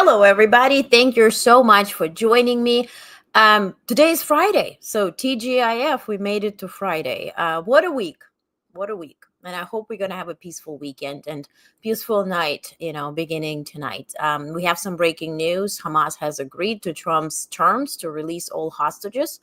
Hello, everybody. Thank you so much for joining me. Today is Friday, so TGIF, we made it to Friday. What a week. What a week. And I hope we're going to have a peaceful weekend and peaceful night, beginning tonight. We have some breaking news. Hamas has agreed to Trump's terms to release all hostages.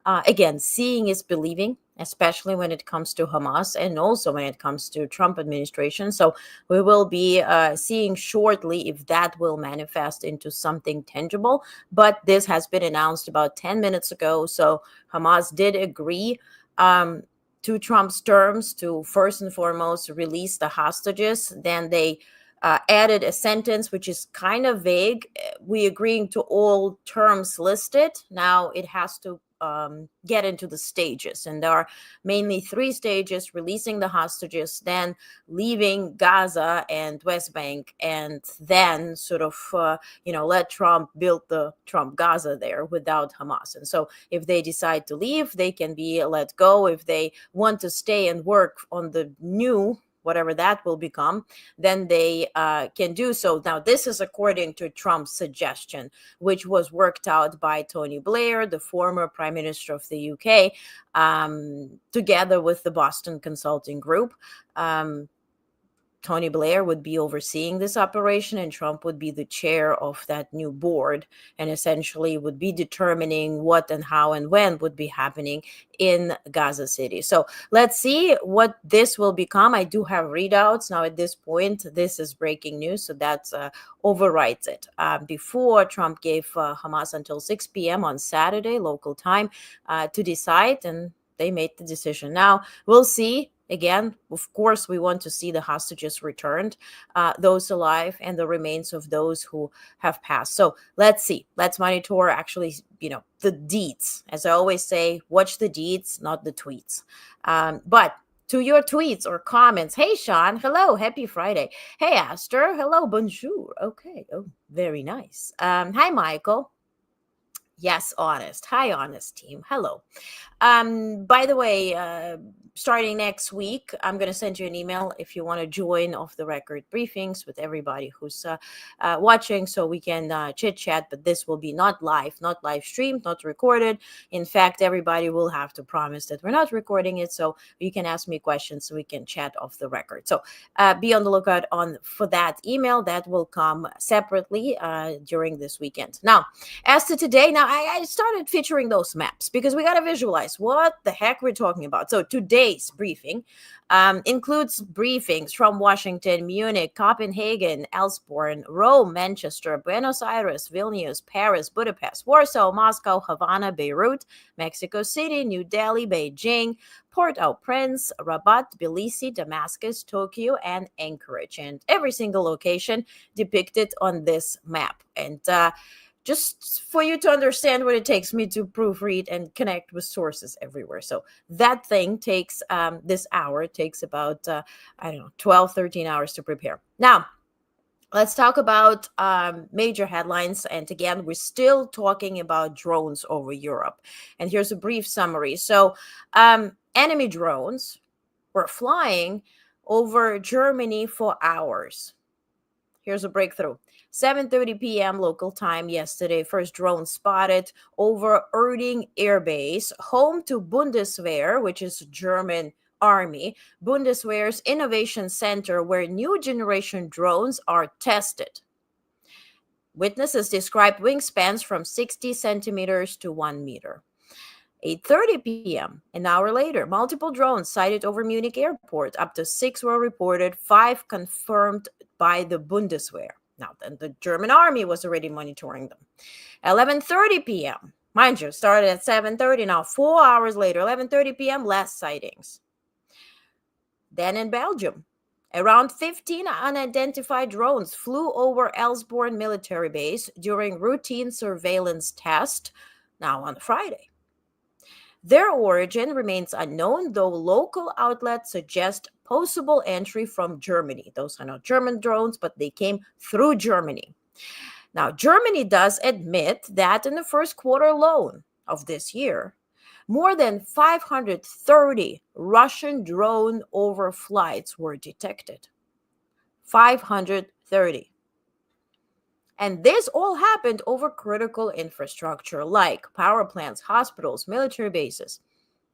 Again, seeing is believing, especially when it comes to Hamas and also when it comes to Trump administration. So we will be seeing shortly if that will manifest into something tangible. But this has been announced about 10 minutes ago. So Hamas did agree to Trump's terms to first and foremost release the hostages. Then they added a sentence which is kind of vague. We agreeing to all terms listed. Now it has to get into the stages, and there are mainly 3 stages: releasing the hostages, then leaving Gaza and West Bank, and then sort of let Trump build the Trump Gaza there without Hamas. And so if they decide to leave, they can be let go. If they want to stay and work on the new whatever that will become, then they can do so. Now, this is according to Trump's suggestion, which was worked out by Tony Blair, the former Prime Minister of the UK, together with the Boston Consulting Group. Tony Blair would be overseeing this operation, and Trump would be the chair of that new board, and essentially would be determining what and how and when would be happening in Gaza City. So let's see what this will become. I do have readouts now at this point. This is breaking news, so that overrides it. Before, Trump gave Hamas until 6 p.m. on Saturday, local time, to decide, and they made the decision. Now, we'll see. Again, of course, we want to see the hostages returned, those alive, and the remains of those who have passed. So let's see. Let's monitor actually, the deeds. As I always say, watch the deeds, not the tweets. But to your tweets or comments. Hey, Sean. Hello. Happy Friday. Hey, Aster. Hello. Bonjour. Okay. Oh, very nice. Hi, Michael. Yes, Onest. Hi, Onest team. Hello. By the way, starting next week, I'm going to send you an email if you want to join off the record briefings with everybody who's watching, so we can chit chat. But this will be not live streamed, not recorded. In fact, everybody will have to promise that we're not recording it, so you can ask me questions so we can chat off the record. So be on the lookout for that email. That will come separately during this weekend. Now, as to today, I started featuring those maps because we got to visualize what the heck we're talking about. So today's briefing includes briefings from Washington, Munich, Copenhagen, Elsborn, Rome, Manchester, Buenos Aires, Vilnius, Paris, Budapest, Warsaw, Moscow, Havana, Beirut, Mexico City, New Delhi, Beijing, Port-au-Prince, Rabat, Tbilisi, Damascus, Tokyo, and Anchorage. And every single location depicted on this map. And just for you to understand what it takes me to proofread and connect with sources everywhere. So that thing takes, this hour takes about, 12, 13 hours to prepare. Now, let's talk about major headlines. And again, we're still talking about drones over Europe. And here's a brief summary. So enemy drones were flying over Germany for hours. Here's a breakthrough. 7:30 p.m. local time yesterday, first drone spotted over Erding Air Base, home to Bundeswehr, which is German Army, Witnesses described wingspans from 60 centimeters to 1 meter. 8:30 p.m., an hour later, multiple drones sighted over Munich Airport. Up to 6 were reported, 5 confirmed by the Bundeswehr. Now, then the German army was already monitoring them. 11:30 p.m., mind you, started at 7:30, now 4 hours later, 11:30 p.m., less sightings. Then in Belgium, around 15 unidentified drones flew over Elsborn military base during routine surveillance test, now on Friday. Their origin remains unknown, though local outlets suggest possible entry from Germany. Those are not German drones, but they came through Germany. Now, Germany does admit that in the first quarter alone of this year, more than 530 Russian drone overflights were detected. 530. And this all happened over critical infrastructure like power plants, hospitals, military bases,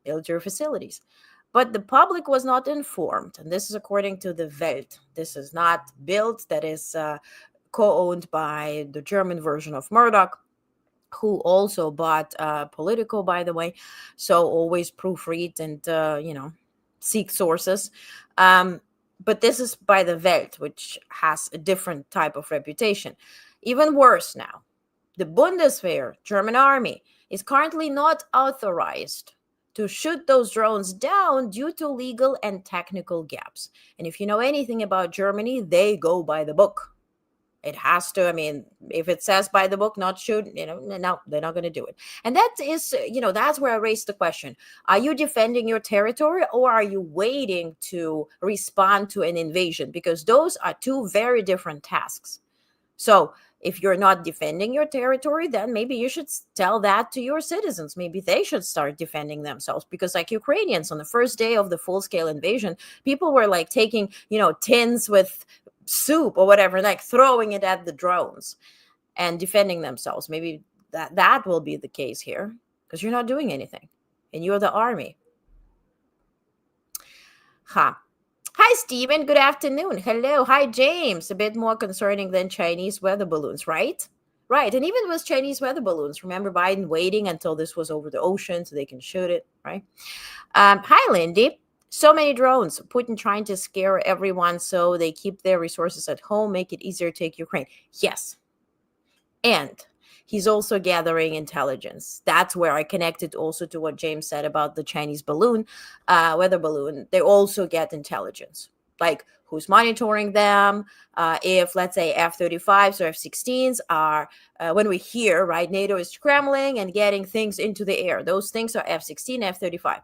military facilities. But the public was not informed. And this is according to the Welt. This is not Bild, that is co-owned by the German version of Murdoch, who also bought Politico, by the way. So always proofread and, seek sources. But this is by the Welt, which has a different type of reputation. Even worse now, the Bundeswehr, German army, is currently not authorized to shoot those drones down due to legal and technical gaps. And if you know anything about Germany, they go by the book. It has to, if it says by the book, not shoot, no, they're not going to do it. And that is, that's where I raised the question. Are you defending your territory or are you waiting to respond to an invasion? Because those are two very different tasks. So if you're not defending your territory, then maybe you should tell that to your citizens. Maybe they should start defending themselves. Because like Ukrainians, on the first day of the full-scale invasion, people were like taking, tins with soup or whatever, like throwing it at the drones and defending themselves. Maybe that will be the case here, because you're not doing anything and you're the army. Hi, Stephen. Good afternoon. Hello. Hi, James. A bit more concerning than Chinese weather balloons, right? Right. And even with Chinese weather balloons, remember Biden waiting until this was over the ocean so they can shoot it, right? Hi, Lindy. So many drones. Putin trying to scare everyone so they keep their resources at home, make it easier to take Ukraine. Yes. And he's also gathering intelligence. That's where I connected also to what James said about the Chinese balloon, weather balloon. They also get intelligence, like who's monitoring them. If, let's say, F-35s or F-16s are, when we hear, right, NATO is scrambling and getting things into the air. Those things are F-16, F-35.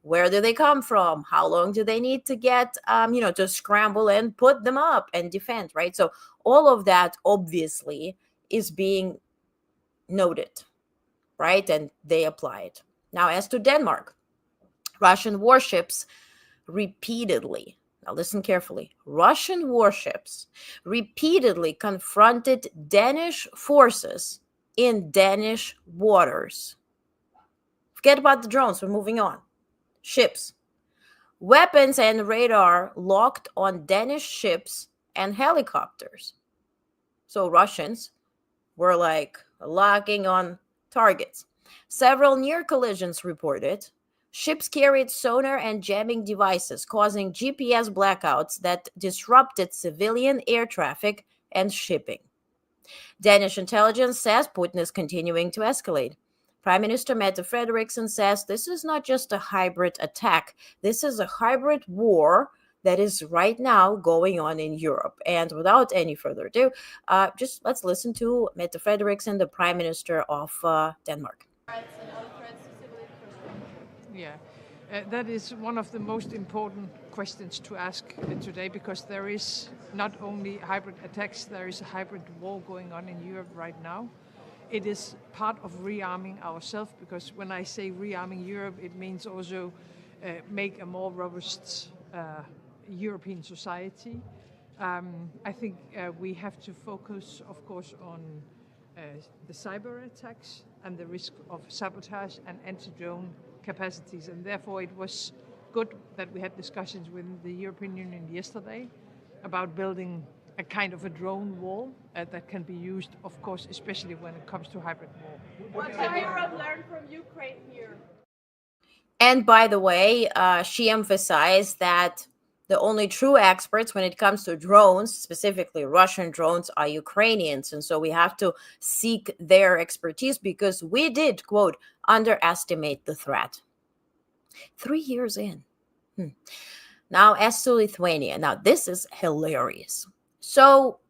Where do they come from? How long do they need to get, to scramble and put them up and defend, right? So all of that obviously is being noted, right? And they apply it. Now, as to Denmark, Russian warships repeatedly, now listen carefully, Russian warships repeatedly confronted Danish forces in Danish waters. Forget about the drones, we're moving on. Ships. Weapons and radar locked on Danish ships and helicopters. So Russians were like locking on targets. Several near collisions reported. Ships carried sonar and jamming devices, causing GPS blackouts that disrupted civilian air traffic and shipping. Danish intelligence says Putin is continuing to escalate. Prime Minister Mette Frederiksen says this is not just a hybrid attack. This is a hybrid war that is right now going on in Europe. And without any further ado, just let's listen to Mette Frederiksen, the Prime Minister of Denmark. Yeah, that is one of the most important questions to ask today, because there is not only hybrid attacks, there is a hybrid war going on in Europe right now. It is part of rearming ourselves, because when I say rearming Europe, it means also make a more robust European society. I think we have to focus, of course, on the cyber attacks and the risk of sabotage and anti-drone capacities. And therefore it was good that we had discussions with the European Union yesterday about building a kind of a drone wall that can be used, of course, especially when it comes to hybrid war. What can Europe learn from Ukraine here? And by the way, she emphasized that the only true experts when it comes to drones, specifically Russian drones, are Ukrainians. And so we have to seek their expertise because we did, quote, underestimate the threat. 3 years in. Now, as to Lithuania, now this is hilarious. So,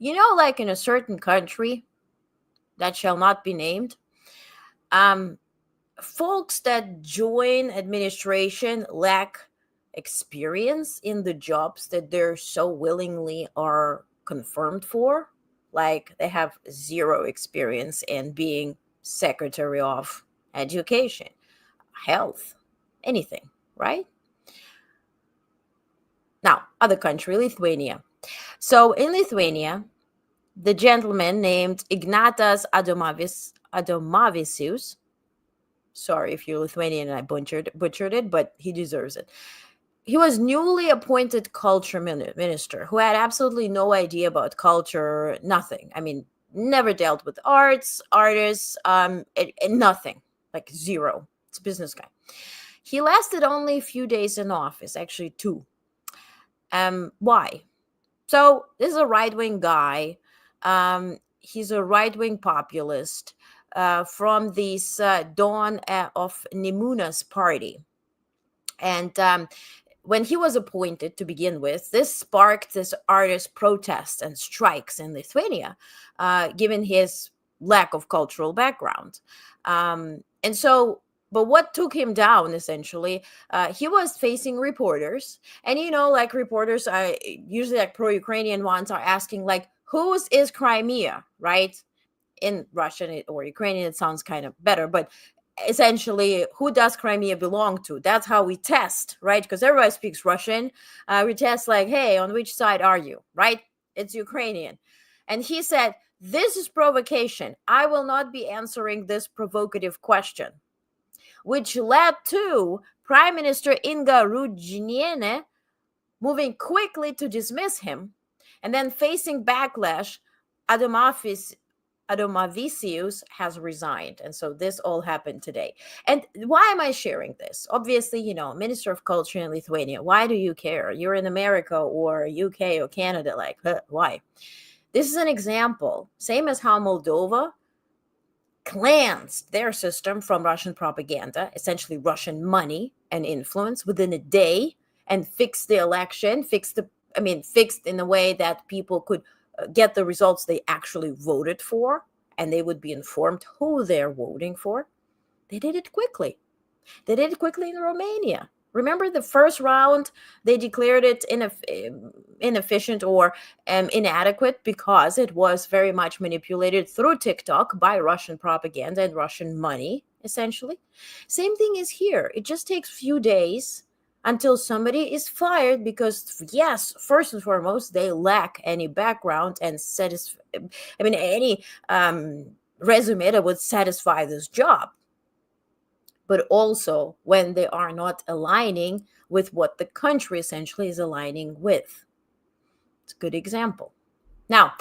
like in a certain country that shall not be named, folks that join administration lack experience in the jobs that they're so willingly are confirmed for. Like they have zero experience in being Secretary of Education, Health, anything, right? Now, other country, Lithuania. So in Lithuania, the gentleman named Ignatas Adomavicius, sorry if you're Lithuanian and I butchered it, but he deserves it. He was newly appointed culture minister who had absolutely no idea about culture, nothing. I mean, never dealt with artists, and nothing, like zero. It's a business guy. He lasted only a few days in office, actually 2. Why? So this is a right-wing guy. He's a right-wing populist from this Dawn of Nemuna's party. And when he was appointed to begin with, this sparked this artist protests and strikes in Lithuania, given his lack of cultural background. But what took him down, essentially, he was facing reporters. And, like reporters, usually like pro-Ukrainian ones are asking, like, whose is Crimea, right? In Russian or Ukrainian, it sounds kind of better. But essentially, who does Crimea belong to? That's how we test, right? Because everybody speaks Russian. We test like, hey, on which side are you, right? It's Ukrainian. And he said, this is provocation. I will not be answering this provocative question, which led to Prime Minister Inga Rudžinienė moving quickly to dismiss him. And then facing backlash, Adomavicius has resigned. And so this all happened today. And why am I sharing this? Obviously, Minister of Culture in Lithuania. Why do you care? You're in America or UK or Canada. Like, why? This is an example. Same as how Moldova cleansed their system from Russian propaganda, essentially Russian money and influence within a day, and fixed the election, fixed in a way that people could get the results they actually voted for, and they would be informed who they're voting for. They did it quickly. They did it quickly in Romania. Remember the first round, they declared it inefficient or inadequate because it was very much manipulated through TikTok by Russian propaganda and Russian money, essentially. Same thing is here. It just takes a few days until somebody is fired because, yes, first and foremost, they lack any background and any resume that would satisfy this job. But also when they are not aligning with what the country essentially is aligning with. It's a good example. Now,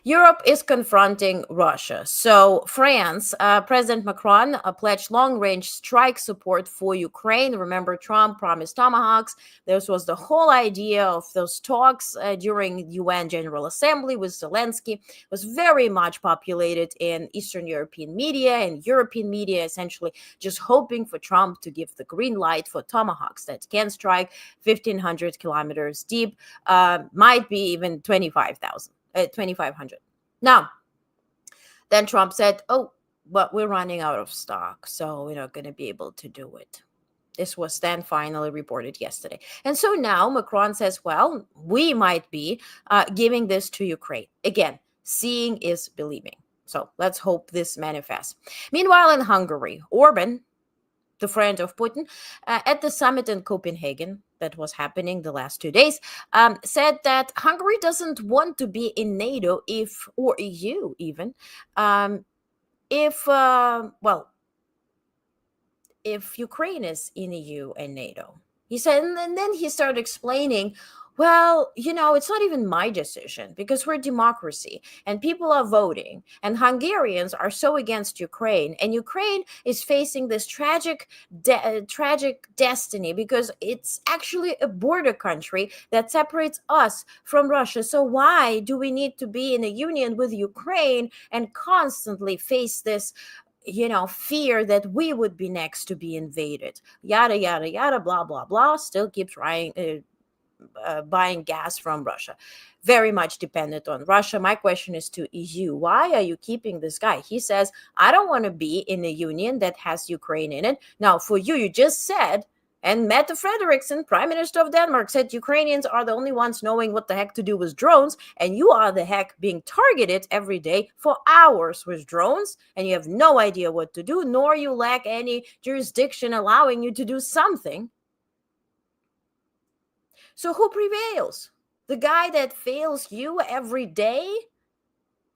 Europe is confronting Russia. So France, President Macron pledged long-range strike support for Ukraine. Remember, Trump promised tomahawks. This was the whole idea of those talks during UN General Assembly with Zelensky. It was very much populated in Eastern European media and European media, essentially just hoping for Trump to give the green light for tomahawks that can strike 1,500 kilometers deep, might be even 2,500. Now, then Trump said, but we're running out of stock, so we're not going to be able to do it. This was then finally reported yesterday. And so now Macron says, well, we might be giving this to Ukraine. Again, seeing is believing. So let's hope this manifests. Meanwhile, in Hungary, Orbán, the friend of Putin, at the summit in Copenhagen that was happening the last 2 days, said that Hungary doesn't want to be in NATO or EU even, if Ukraine is in EU and NATO. He said, and then he started explaining Well, it's not even my decision because we're a democracy and people are voting, and Hungarians are so against Ukraine, and Ukraine is facing this tragic destiny because it's actually a border country that separates us from Russia. So why do we need to be in a union with Ukraine and constantly face this fear that we would be next to be invaded? Yada, yada, yada, blah, blah, blah. Still keep trying buying gas from Russia. Very much dependent on Russia. My question is to EU. Why are you keeping this guy? He says, I don't want to be in a union that has Ukraine in it. Now, for you just said, and Mette Frederiksen, Prime Minister of Denmark, said Ukrainians are the only ones knowing what the heck to do with drones, and you are the heck being targeted every day for hours with drones, and you have no idea what to do, nor you lack any jurisdiction allowing you to do something. So who prevails? The guy that fails you every day,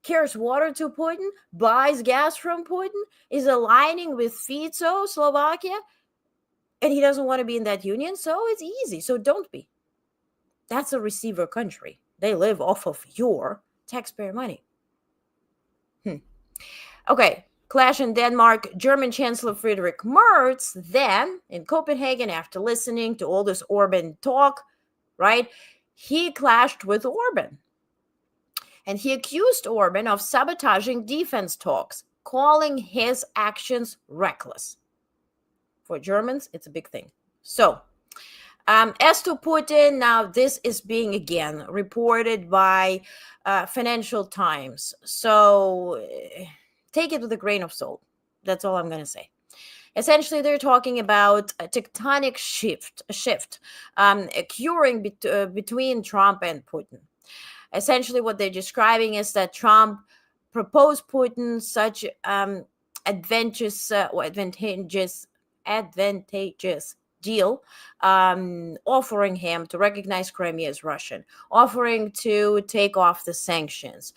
carries water to Putin, buys gas from Putin, is aligning with Fico, Slovakia, and he doesn't want to be in that union, so it's easy. So don't be. That's a receiver country. They live off of your taxpayer money. Okay. Clash in Denmark. German Chancellor Friedrich Merz then in Copenhagen, after listening to all this Orbán talk, right? He clashed with Orbán. And he accused Orbán of sabotaging defense talks, calling his actions reckless. For Germans, it's a big thing. So, as to Putin, now this is being again reported by Financial Times. So, take it with a grain of salt. That's all I'm going to say. Essentially, they're talking about a tectonic shift occurring between Trump and Putin. Essentially, what they're describing is that Trump proposed Putin such advantageous deal, offering him to recognize Crimea as Russian, offering to take off the sanctions,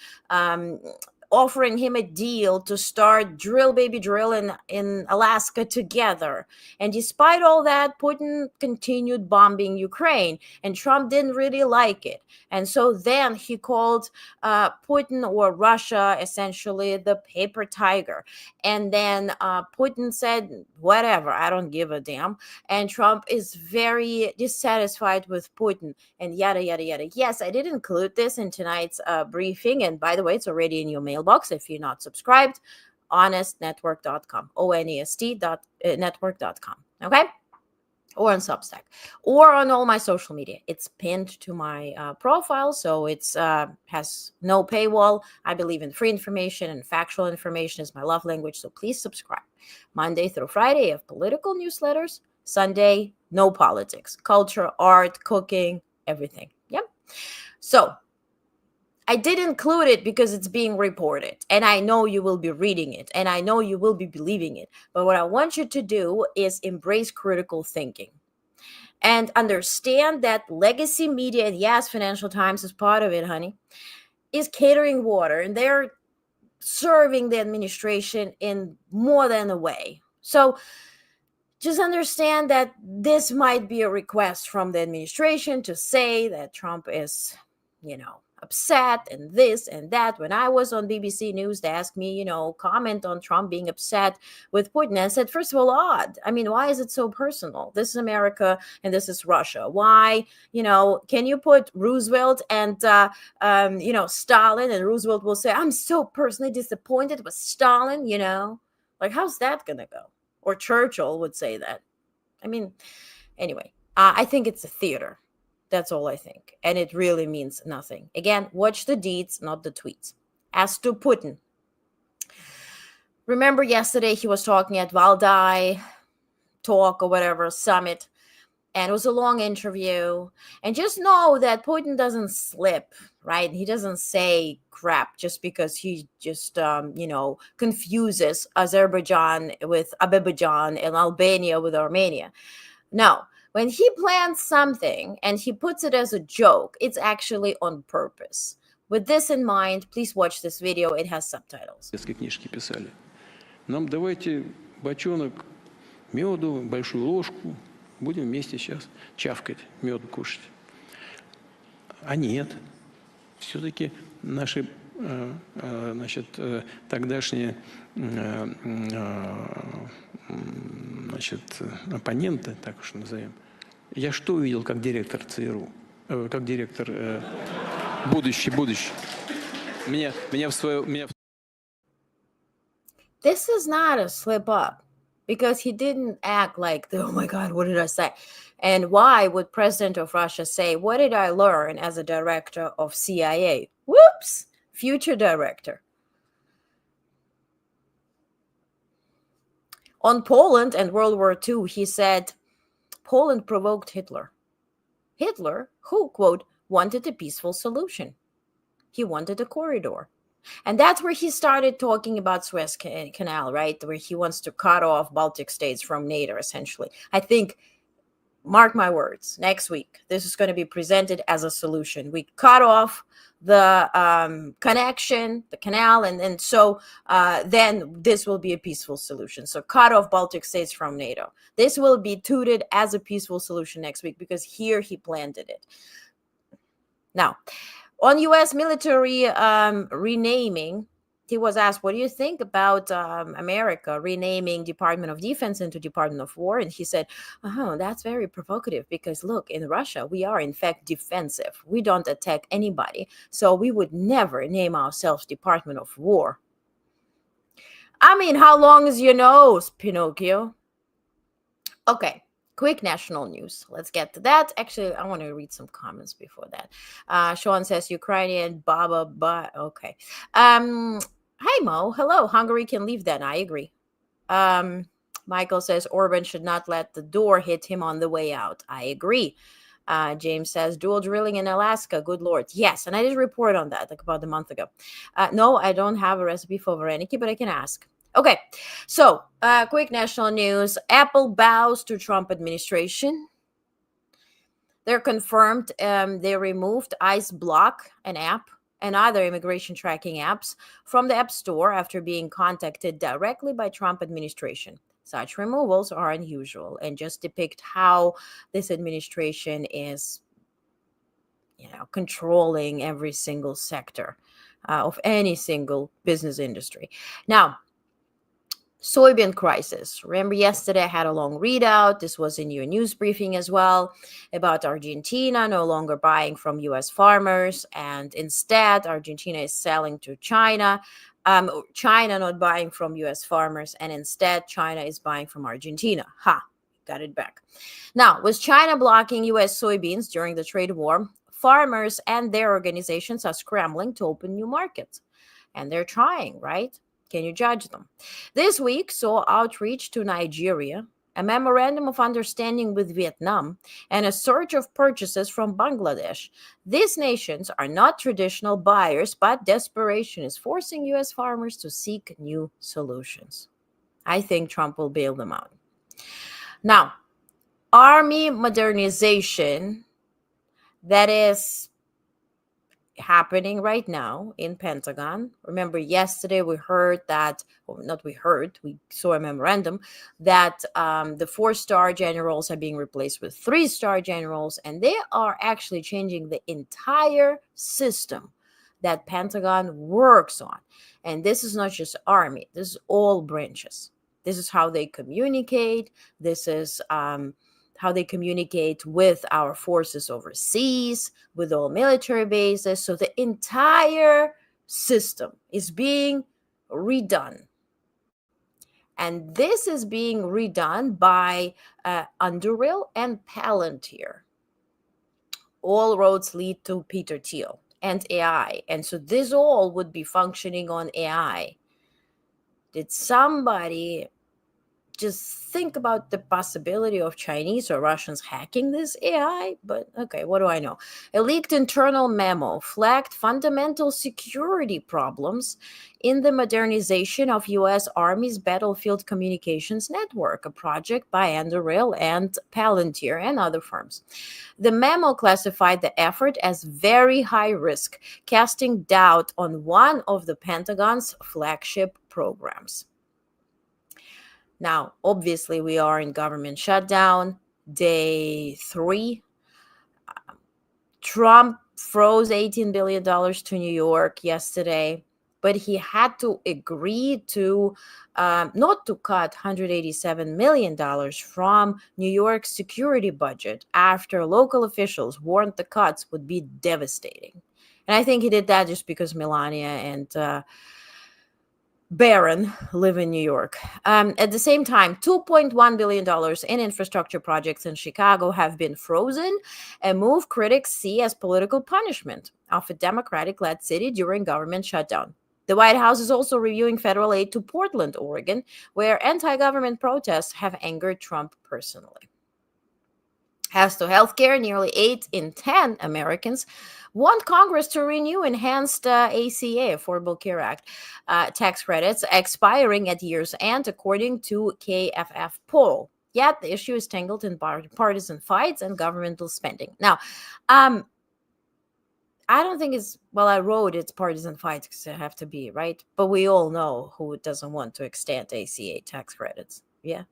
offering him a deal to start drill baby drill in Alaska together. And despite all that, Putin continued bombing Ukraine, and Trump didn't really like it. And so then he called Putin, or Russia, essentially the paper tiger. And then Putin said, whatever, I don't give a damn. And Trump is very dissatisfied with Putin, and yada, yada, yada. Yes, I did include this in tonight's briefing. And by the way, it's already in your mailbox if you're not subscribed. Onestnetwork.com. ONEST.network.com. Okay? Or on Substack, or on all my social media. It's pinned to my profile, so it's has no paywall. I believe in free information, and factual information is my love language, so please subscribe. Monday through Friday, I have political newsletters. Sunday, no politics. Culture, art, cooking, everything. Yep. So, I did include it because it's being reported, and I know you will be reading it, and I know you will be believing it. But what I want you to do is embrace critical thinking and understand that legacy media, and yes, Financial Times is part of it, honey, is catering water, and they're serving the administration in more than a way. So just understand that this might be a request from the administration to say that Trump is, upset and this and that. When I was on BBC News, they asked me, comment on Trump being upset with Putin. I said, first of all, odd. I mean, why is it so personal? This is America and this is Russia. Why, can you put Roosevelt and, Stalin, and Roosevelt will say, I'm so personally disappointed with Stalin, like, how's that going to go? Or Churchill would say that. I mean, anyway, I think it's a theater. That's all I think. And it really means nothing. Again, watch the deeds, not the tweets. As to Putin, remember yesterday he was talking at Valdai talk or whatever, summit, and it was a long interview. And just know that Putin doesn't slip, right? He doesn't say crap just because he just, confuses Azerbaijan with Azerbaijan and Albania with Armenia. No. When he plans something and he puts it as a joke, it's actually on purpose. With this in mind, please watch this video. It has subtitles. Книжки писали. Нам давайте бочонок меду, большую ложку. Будем вместе сейчас чавкать, мед кушать. А нет. Все-таки наши, значит, тогдашние, значит, оппоненты, так уж назовем. Я что увидел как директор ЦРУ? Как директор будущий. Меня в свое... This is not a slip up because he didn't act like, oh my God, what did I say? And why would President of Russia say, what did I learn as a director of CIA? Whoops, future director. On Poland and World War II, he said, Poland provoked Hitler. Hitler, who, quote, wanted a peaceful solution. He wanted a corridor. And that's where he started talking about Suez Canal, right? Where he wants to cut off Baltic states from NATO, essentially. I think, mark my words, next week, this is going to be presented as a solution. We cut off the connection, the canal, and so then this will be a peaceful solution. So cut off Baltic states from NATO. This will be touted as a peaceful solution next week because here he planted it. Now, on U.S. military renaming, he was asked, what do you think about America renaming Department of Defense into Department of War? And he said, oh, that's very provocative because, look, in Russia, we are, in fact, defensive. We don't attack anybody. So we would never name ourselves Department of War. I mean, how long is your nose, Pinocchio? Okay. Quick national news. Let's get to that. Actually, I want to read some comments before that. Sean says, Ukrainian, Baba. Okay. Hi, Mo. Hello. Hungary can leave then. I agree. Michael says, Orbán should not let the door hit him on the way out. I agree. James says, dual drilling in Alaska. Good Lord. Yes. And I did report on that like about a month ago. No, I don't have a recipe for Vareniki, but I can ask. Okay, so quick national news. Apple bows to Trump administration. They're confirmed they removed Ice Block, an app, and other immigration tracking apps from the App Store after being contacted directly by Trump administration. Such removals are unusual and just depict how this administration is, controlling every single sector of any single business industry. Now, soybean crisis. Remember yesterday I had a long readout. This was in your news briefing as well about Argentina no longer buying from U.S. farmers. And instead, Argentina is selling to China. China not buying from U.S. farmers. And instead, China is buying from Argentina. Got it back. Now, with China blocking U.S. soybeans during the trade war, farmers and their organizations are scrambling to open new markets. And they're trying, right? Can you judge them? This week saw outreach to Nigeria, a memorandum of understanding with Vietnam, and a surge of purchases from Bangladesh. These nations are not traditional buyers, but desperation is forcing U.S. farmers to seek new solutions. I think Trump will bail them out. Now, army modernization that is happening right now in Pentagon. Remember, yesterday we heard that, we saw a memorandum that the 4-star generals are being replaced with 3-star generals, and they are actually changing the entire system that Pentagon works on. And this is not just army, this is all branches. This is how they communicate. This is how they communicate with our forces overseas, with all military bases. So the entire system is being redone. And this is being redone by Underhill and Palantir. All roads lead to Peter Thiel and AI. And so this all would be functioning on AI. Did somebody just think about the possibility of Chinese or Russians hacking this AI? But okay, what do I know? A leaked internal memo flagged fundamental security problems in the modernization of U.S. Army's battlefield communications network, a project by Underhill and Palantir and other firms. The memo classified the effort as very high risk, casting doubt on one of the Pentagon's flagship programs. Now, obviously, we are in government shutdown, day 3. Trump froze $18 billion to New York yesterday, but he had to agree to not to cut $187 million from New York's security budget after local officials warned the cuts would be devastating. And I think he did that just because Melania and Barron live in New York. At the same time, $2.1 billion in infrastructure projects in Chicago have been frozen, a move critics see as political punishment of a Democratic-led city during government shutdown. The White House is also reviewing federal aid to Portland, Oregon, where anti-government protests have angered Trump personally. As to healthcare, nearly 8 in 10 Americans want Congress to renew enhanced ACA, Affordable Care Act, tax credits expiring at year's end, according to KFF poll. Yet the issue is tangled in partisan fights and governmental spending. Now, I don't think I wrote it's partisan fights because they have to be, right? But we all know who doesn't want to extend ACA tax credits. Yeah.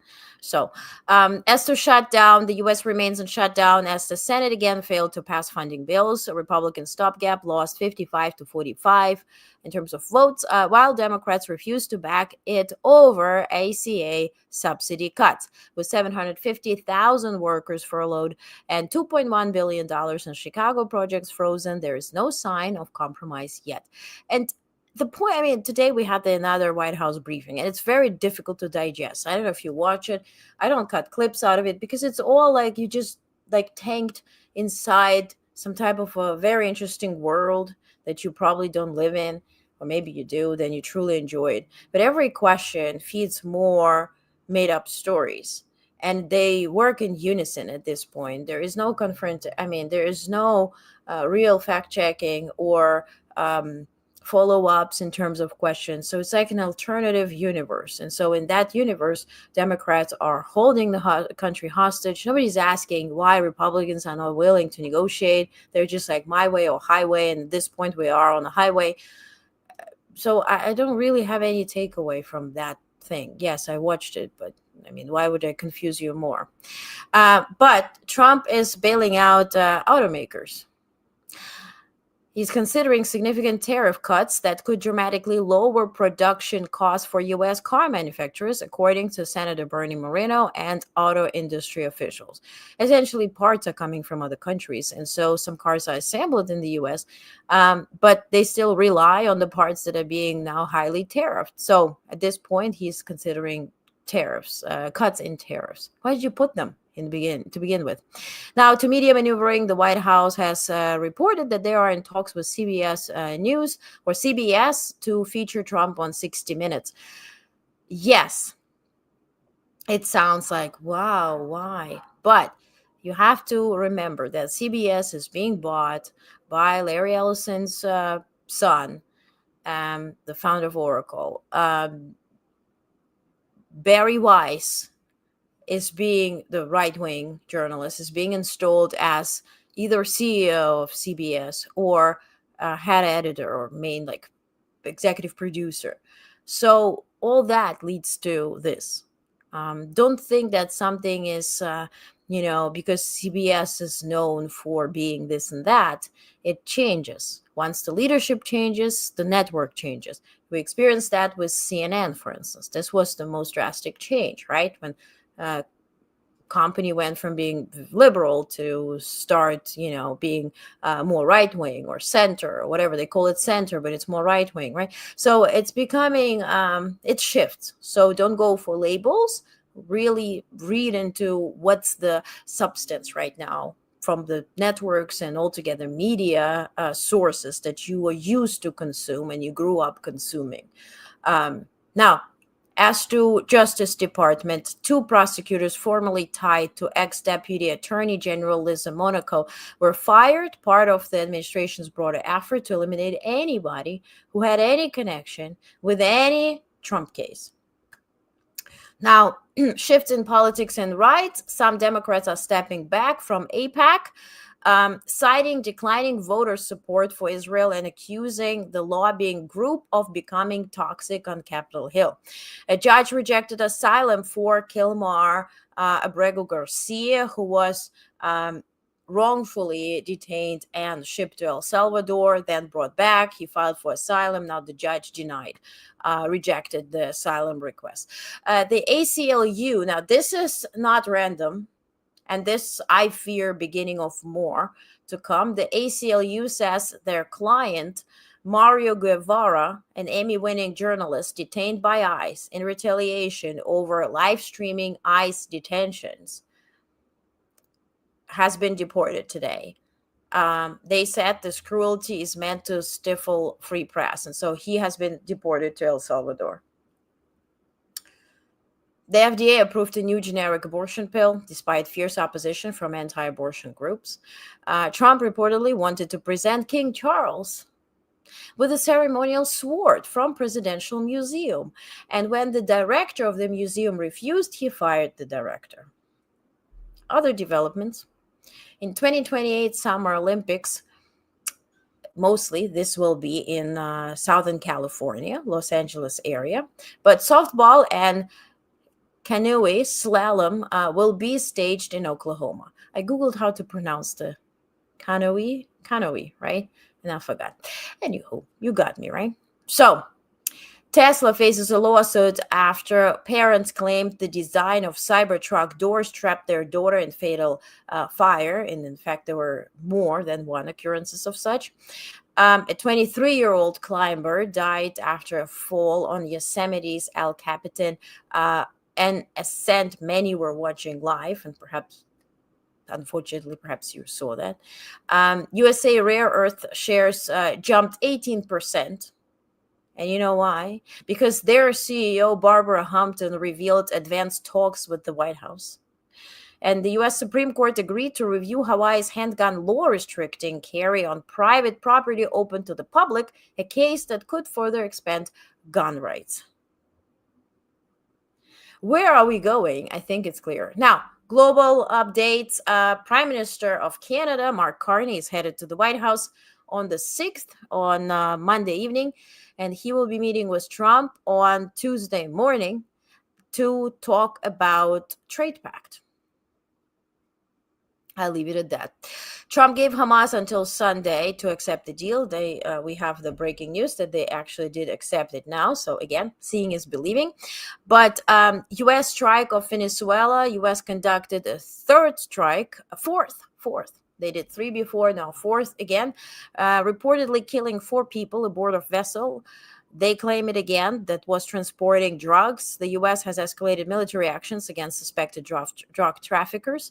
So as to shutdown, the U.S. remains in shutdown as the Senate again failed to pass funding bills. A Republican stopgap lost 55 to 45 in terms of votes, while Democrats refused to back it over ACA subsidy cuts. With 750,000 workers furloughed and $2.1 billion in Chicago projects frozen, there is no sign of compromise yet. And the point, today we had another White House briefing, and it's very difficult to digest. I don't know if you watch it. I don't cut clips out of it because it's all like you just tanked inside some type of a very interesting world that you probably don't live in, or maybe you do, then you truly enjoy it. But every question feeds more made up stories, and they work in unison at this point. There is no there is no real fact checking or follow-ups in terms of questions. So it's like an alternative universe. And so in that universe, Democrats are holding the country hostage. Nobody's asking why Republicans are not willing to negotiate. They're just like my way or highway. And at this point, we are on the highway. So I don't really have any takeaway from that thing. Yes, I watched it, but why would I confuse you more? But Trump is bailing out automakers. He's considering significant tariff cuts that could dramatically lower production costs for U.S. car manufacturers, according to Senator Bernie Moreno and auto industry officials. Essentially, parts are coming from other countries, and so some cars are assembled in the U.S., but they still rely on the parts that are being now highly tariffed. So at this point, he's considering tariffs, cuts in tariffs. Why did you put them to begin with? Now, to media maneuvering, the White House has reported that they are in talks with CBS News or CBS to feature Trump on 60 Minutes. Yes, it sounds like, wow, why? But you have to remember that CBS is being bought by Larry Ellison's son, the founder of Oracle. Barry Weiss is being the right-wing journalist, is being installed as either CEO of CBS or head editor or main executive producer. So all that leads to this. Don't think that something is, because CBS is known for being this and that, it changes. Once the leadership changes, the network changes. We experienced that with CNN, for instance. This was the most drastic change, right? When company went from being liberal to start, being more right-wing or center or whatever they call it, center, but it's more right-wing, right? So it's becoming, it shifts. So don't go for labels. Really read into what's the substance right now from the networks and altogether media sources that you are used to consume and you grew up consuming. Now, as to Justice Department, 2 prosecutors formerly tied to ex-Deputy Attorney General Liz Monaco were fired, part of the administration's broader effort to eliminate anybody who had any connection with any Trump case. Now, shifts in politics and rights. Some Democrats are stepping back from AIPAC, citing declining voter support for Israel and accusing the lobbying group of becoming toxic on Capitol Hill. A judge rejected asylum for Kilmar Abrego Garcia, who was wrongfully detained and shipped to El Salvador, then brought back. He filed for asylum. Now the judge rejected the asylum request. The ACLU, now this is not random, and this, I fear, beginning of more to come. The ACLU says their client, Mario Guevara, an Emmy-winning journalist detained by ICE in retaliation over live streaming ICE detentions, has been deported today. They said this cruelty is meant to stifle free press, and so he has been deported to El Salvador. The FDA approved a new generic abortion pill despite fierce opposition from anti-abortion groups. Trump reportedly wanted to present King Charles with a ceremonial sword from Presidential Museum, and when the director of the museum refused, he fired the director. Other developments. In 2028 Summer Olympics, mostly this will be in Southern California, Los Angeles area, but softball and canoe slalom will be staged in Oklahoma. I Googled how to pronounce the canoe, right? And I forgot. Anywho, you got me, right? So, Tesla faces a lawsuit after parents claimed the design of Cybertruck doors trapped their daughter in fatal fire. And in fact, there were more than one occurrences of such. A 23-year-old climber died after a fall on Yosemite's El Capitan, an ascent many were watching live, and unfortunately, perhaps you saw that. USA rare earth shares jumped 18%. And you know why? Because their CEO, Barbara Hampton, revealed advanced talks with the White House. And the U.S. Supreme Court agreed to review Hawaii's handgun law restricting carry on private property open to the public, a case that could further expand gun rights. Where are we going? I think it's clear. Now, global updates. Prime Minister of Canada, Mark Carney, is headed to the White House on the 6th, on Monday evening, and he will be meeting with Trump on Tuesday morning to talk about trade pact. I'll leave it at that. Trump gave Hamas until Sunday to accept the deal. We have the breaking news that they actually did accept it now. So again, seeing is believing. But U.S. strike of Venezuela. U.S. conducted a third strike, fourth. They did 3 before, now 4th again, reportedly killing 4 people aboard a vessel. They claim it again that was transporting drugs. The U.S. has escalated military actions against suspected drug traffickers,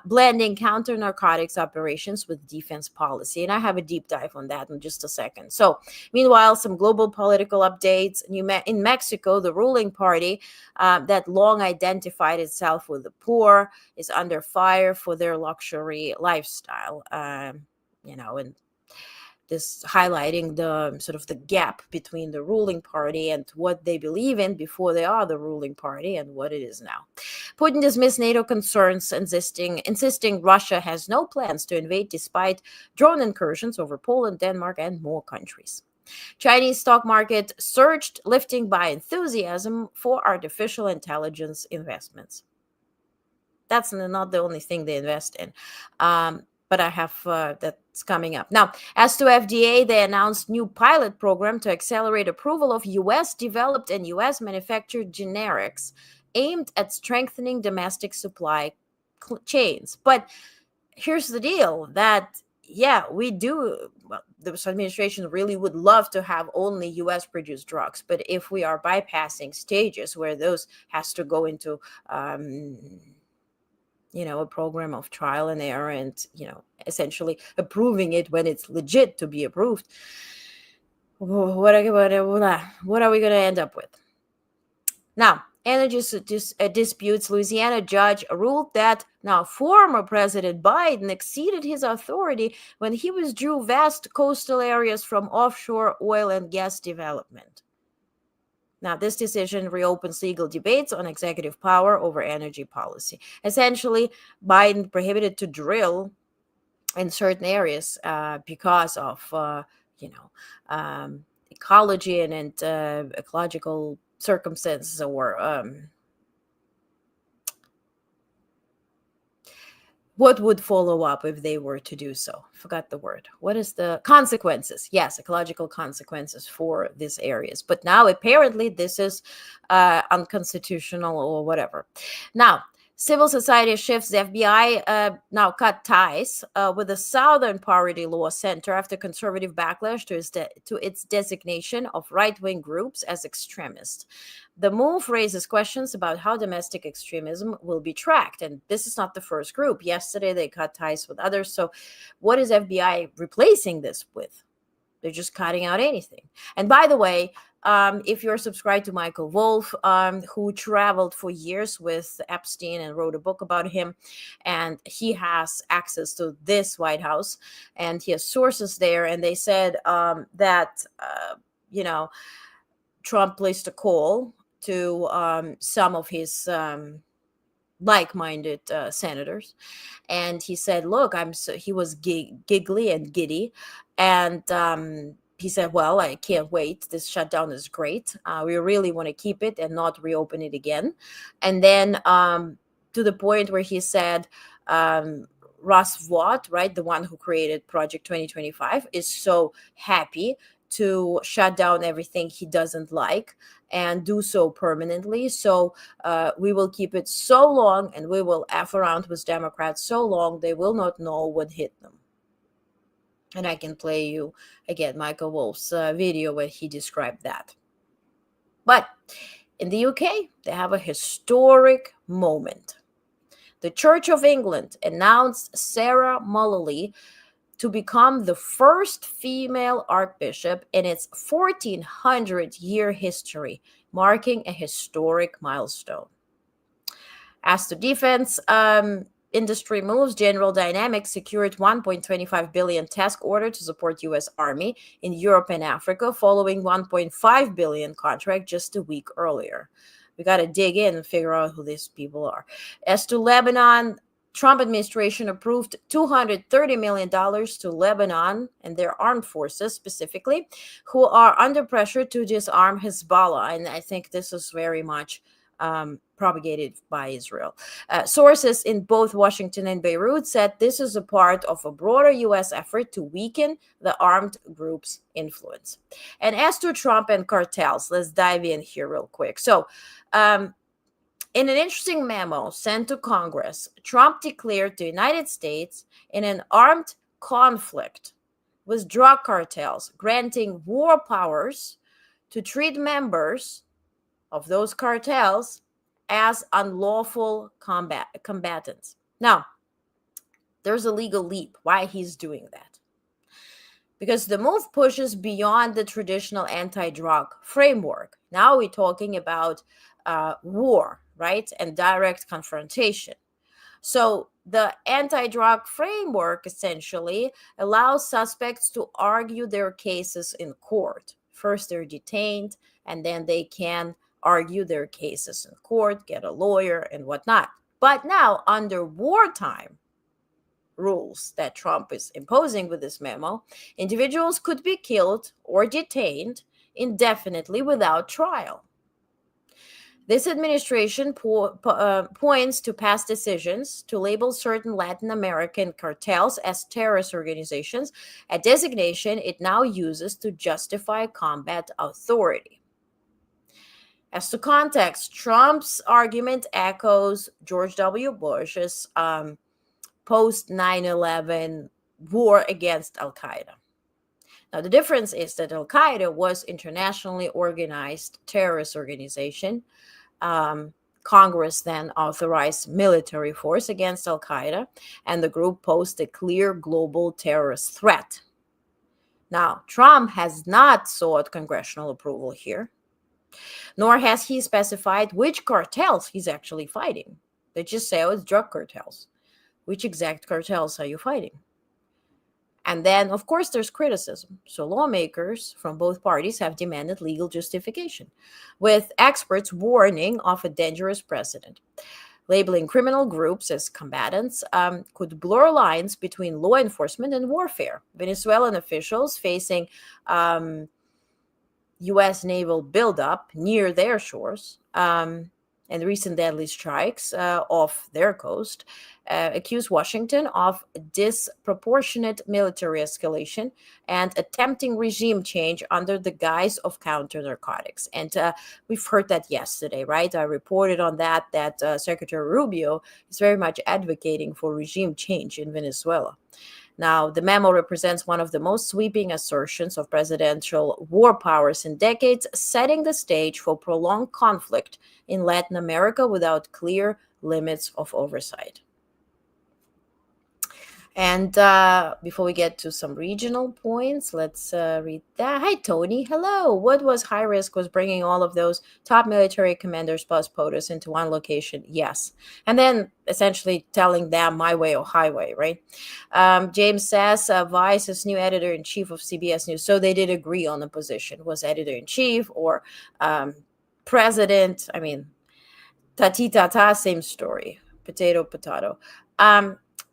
blending counter-narcotics operations with defense policy. And I have a deep dive on that in just a second. So, meanwhile, some global political updates. In Mexico, the ruling party that long identified itself with the poor is under fire for their luxury lifestyle. And this highlighting the sort of the gap between the ruling party and what they believe in before they are the ruling party and what it is now. Putin dismissed NATO concerns, insisting Russia has no plans to invade despite drone incursions over Poland, Denmark, and more countries. Chinese stock market surged, lifting by enthusiasm for artificial intelligence investments. That's not the only thing they invest in. But I have that's coming up. Now, as to FDA, they announced new pilot program to accelerate approval of U.S.-developed and U.S.-manufactured generics aimed at strengthening domestic supply chains. But here's the deal that, we do. Well, this administration really would love to have only U.S.-produced drugs. But if we are bypassing stages where those has to go into a program of trial and error and, essentially approving it when it's legit to be approved. What are we going to end up with? Now, energy disputes. Louisiana judge ruled that now former President Biden exceeded his authority when he withdrew vast coastal areas from offshore oil and gas development. Now, this decision reopens legal debates on executive power over energy policy. Essentially, Biden prohibited to drill in certain areas because of, ecology and ecological circumstances or what would follow up if they were to do so? Forgot the word. What is the consequences? Yes, ecological consequences for these areas. But now apparently this is unconstitutional or whatever. Now, civil society shifts. The FBI now cut ties with the Southern Poverty Law Center after conservative backlash to its designation of right-wing groups as extremist. The move raises questions about how domestic extremism will be tracked. And this is not the first group. Yesterday, they cut ties with others. So what is FBI replacing this with? They're just cutting out anything. And by the way, if you're subscribed to Michael Wolff, who traveled for years with Epstein and wrote a book about him, and he has access to this White House, and he has sources there, and they said that, Trump placed a call to some of his like-minded senators, and he said, look, he was giggly and giddy, and he said, well, I can't wait. This shutdown is great. We really want to keep it and not reopen it again. And then to the point where he said, Russ Vought, right, the one who created Project 2025, is so happy to shut down everything he doesn't like and do so permanently. So we will keep it so long, and we will F around with Democrats so long they will not know what hit them. And I can play you, again, Michael Wolff's video where he described that. But in the UK, they have a historic moment. The Church of England announced Sarah Mullally to become the first female archbishop in its 1400-year history, marking a historic milestone. As to defense, industry moves, General Dynamics secured $1.25 billion task order to support U.S. Army in Europe and Africa, following $1.5 billion contract just a week earlier. We got to dig in and figure out who these people are. As to Lebanon, Trump administration approved $230 million to Lebanon and their armed forces specifically, who are under pressure to disarm Hezbollah. And I think this is very much propagated by Israel. Sources in both Washington and Beirut said this is a part of a broader U.S. effort to weaken the armed group's influence. And as to Trump and cartels, let's dive in here real quick. So, in an interesting memo sent to Congress, Trump declared the United States in an armed conflict with drug cartels, granting war powers to treat members of those cartels as unlawful combatants. Now, there's a legal leap why he's doing that. Because the move pushes beyond the traditional anti-drug framework. Now we're talking about war, right? And direct confrontation. So the anti-drug framework essentially allows suspects to argue their cases in court. First, they're detained, and then they can argue their cases in court, get a lawyer, and whatnot. But now, under wartime rules that Trump is imposing with this memo, individuals could be killed or detained indefinitely without trial. This administration points to past decisions to label certain Latin American cartels as terrorist organizations, a designation it now uses to justify combat authority. As to context, Trump's argument echoes George W. Bush's post 9/11 war against Al-Qaeda. Now, the difference is that Al-Qaeda was internationally organized terrorist organization. Congress then authorized military force against Al-Qaeda, and the group posed a clear global terrorist threat. Now, Trump has not sought congressional approval here, nor has he specified which cartels he's actually fighting. They just say, oh, it's drug cartels. Which exact cartels are you fighting? And then, of course, there's criticism. So lawmakers from both parties have demanded legal justification, with experts warning of a dangerous precedent. Labeling criminal groups as combatants could blur lines between law enforcement and warfare. Venezuelan officials facing U.S. naval buildup near their shores and recent deadly strikes off their coast accuse Washington of disproportionate military escalation and attempting regime change under the guise of counter-narcotics. And we've heard that yesterday, right? I reported on that Secretary Rubio is very much advocating for regime change in Venezuela. Now, the memo represents one of the most sweeping assertions of presidential war powers in decades, setting the stage for prolonged conflict in Latin America without clear limits of oversight. And before we get to some regional points, let's read that. Hi, Tony. Hello. What was high risk was bringing all of those top military commanders plus POTUS into one location. Yes. And then essentially telling them my way or highway, right? James says Vice is new editor-in-chief of CBS News. So they did agree on the position. Was editor-in-chief or president? I mean, tati-tata, same story. Potato, potato.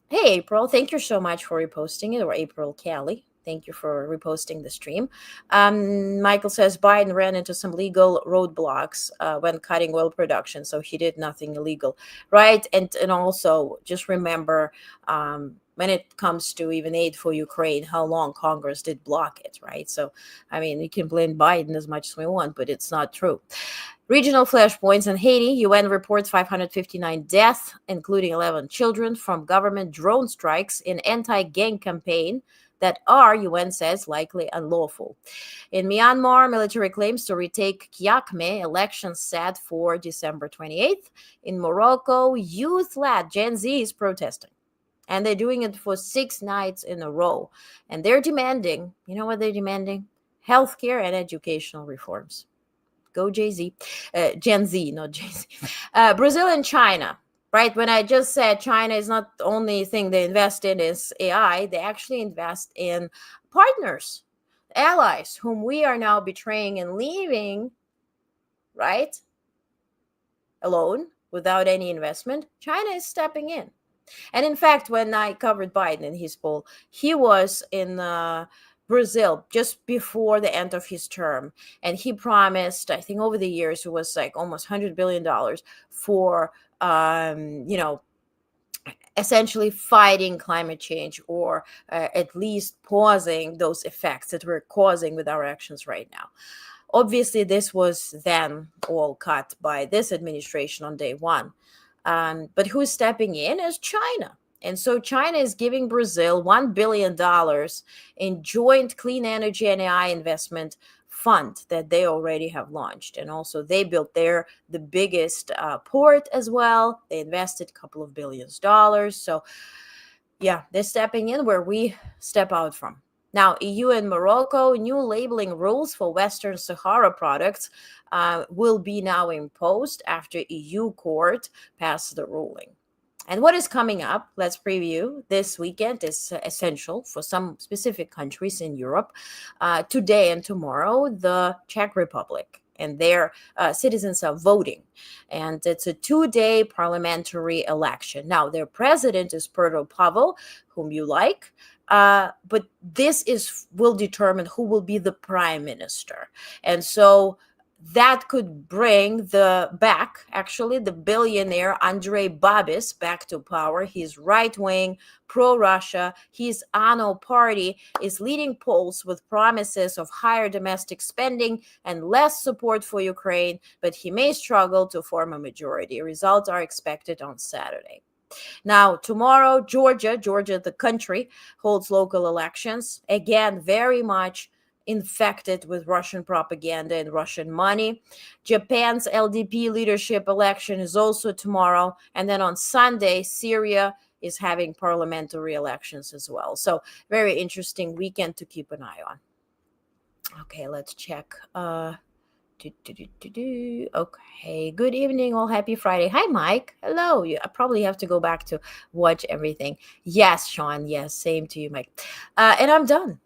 Hey, April, thank you so much for reposting it, or April Kelly. Thank you for reposting the stream. Michael says Biden ran into some legal roadblocks when cutting oil production, so he did nothing illegal, right? And also just remember when it comes to even aid for Ukraine, how long Congress did block it, right? So, I mean, we can blame Biden as much as we want, but it's not true. Regional flashpoints in Haiti. UN reports 559 deaths, including 11 children, from government drone strikes in anti-gang campaign that are, UN says, likely unlawful. In Myanmar, military claims to retake Kyakme, elections set for December 28th. In Morocco, youth-led Gen Z is protesting. And they're doing it for 6 nights in a row. And they're demanding, you know what they're demanding? Healthcare and educational reforms. Go Jay-Z. Gen Z, not Jay-Z. Brazil and China, right? When I just said China is not the only thing they invest in is AI, they actually invest in partners, allies, whom we are now betraying and leaving, right? Alone, without any investment. China is stepping in. And in fact, when I covered Biden in his poll, he was in Brazil just before the end of his term. And he promised, I think over the years, it was like almost $100 billion for, essentially fighting climate change, or at least pausing those effects that we're causing with our actions right now. Obviously, this was then all cut by this administration on day one. But who's stepping in is China. And so China is giving Brazil $1 billion in joint clean energy and AI investment fund that they already have launched. And also they built the biggest port as well. They invested a couple of billions dollars. So yeah, they're stepping in where we step out from. Now, EU and Morocco, new labeling rules for Western Sahara products will be now imposed after EU court passed the ruling. And what is coming up, let's preview. This weekend is essential for some specific countries in Europe. Today and tomorrow, the Czech Republic and their citizens are voting. And it's a 2-day parliamentary election. Now, their president is Petr Pavel, whom you like. But this will determine who will be the prime minister. And so that could bring the billionaire Andrej Babiš back to power. He's right-wing, pro-Russia. His ANO party is leading polls with promises of higher domestic spending and less support for Ukraine, but he may struggle to form a majority. Results are expected on Saturday. Now, tomorrow, Georgia, the country, holds local elections. Again, very much infected with Russian propaganda and Russian money. Japan's LDP leadership election is also tomorrow. And then on Sunday, Syria is having parliamentary elections as well. So very interesting weekend to keep an eye on. Okay, let's check. Okay, good evening, all. Happy Friday. Hi, Mike. Hello. I probably have to go back to watch everything. Yes, Sean. Yes, same to you, Mike. And I'm done.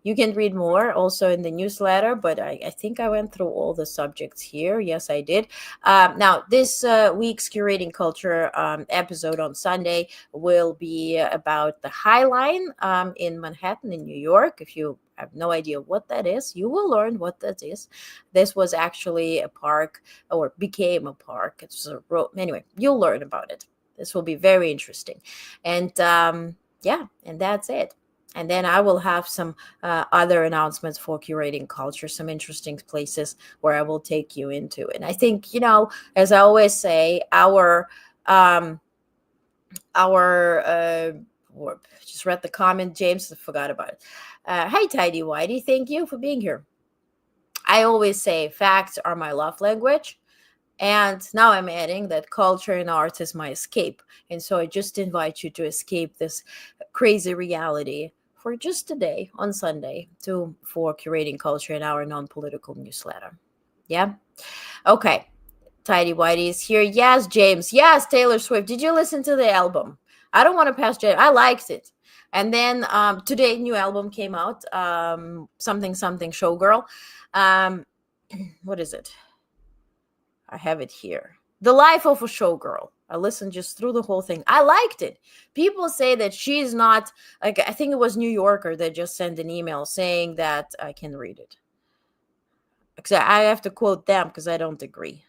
You can read more also in the newsletter, but I think I went through all the subjects here. Yes, I did. Now, this week's Curating Culture episode on Sunday will be about the High Line in Manhattan, in New York. If you I have no idea what that is. You will learn what that is. This was actually a park, or became a park. It's a road. Anyway, you'll learn about it. This will be very interesting. And yeah, and that's it. And then I will have some other announcements for curating culture, some interesting places where I will take you into. And I think, as I always say, our just read the comment, James, I forgot about it. Hi, Tidy Whitey, thank you for being here. I always say facts are my love language. And now I'm adding that culture and art is my escape. And so I just invite you to escape this crazy reality for just a day on Sunday for curating culture in our non-political newsletter. Yeah? Okay. Tidy Whitey is here. Yes, James. Yes, Taylor Swift. Did you listen to the album? I don't want to pass James. I liked it. And then today, new album came out. Something Showgirl. What is it? I have it here. The Life of a Showgirl. I listened just through the whole thing. I liked it. People say that she's not, like, I think it was New Yorker that just sent an email saying that, I can read it. I have to quote them because I don't agree.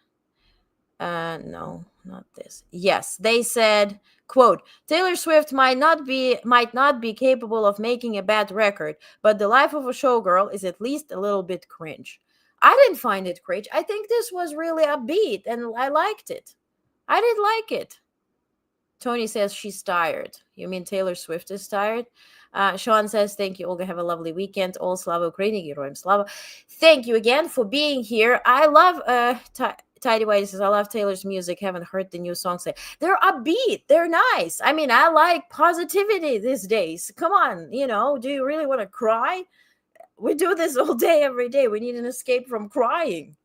No, not this. Yes, they said, quote, Taylor Swift might not be capable of making a bad record, but The Life of a Showgirl is at least a little bit cringe. I didn't find it cringe. I think this was really upbeat, and I liked it. I did like it. Tony says she's tired. You mean Taylor Swift is tired? Sean says, thank you, Olga. Have a lovely weekend. All Slava Ukraini, Geroim Slava. Thank you again for being here. I love Tidy Whitey says, I love Taylor's music. Haven't heard the new songs. They're upbeat. They're nice. I mean, I like positivity these days. Come on, do you really want to cry? We do this all day, every day. We need an escape from crying,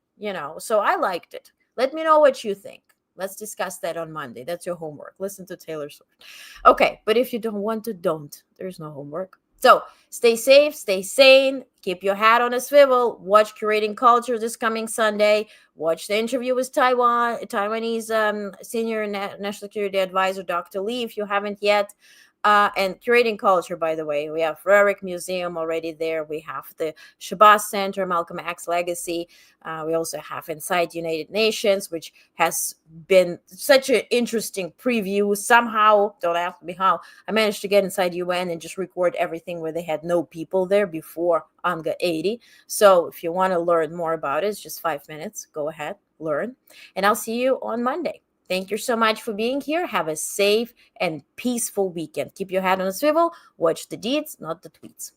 So I liked it. Let me know what you think. Let's discuss that on Monday. That's your homework. Listen to Taylor Swift. Okay, but if you don't want to, don't. There's no homework. So stay safe, stay sane, keep your hat on a swivel, watch Curating Culture this coming Sunday, watch the interview with Taiwanese Senior National Security Advisor, Dr. Lee, if you haven't yet. And Curating Culture, by the way, we have Rhetoric Museum already there. We have the Shabazz Center, Malcolm X Legacy. We also have Inside United Nations, which has been such an interesting preview. Somehow, don't ask me how, I managed to get inside UN and just record everything where they had no people there before UNGA 80. So if you want to learn more about it, it's just 5 minutes. Go ahead, learn. And I'll see you on Monday. Thank you so much for being here. Have a safe and peaceful weekend. Keep your head on a swivel. Watch the deeds, not the tweets.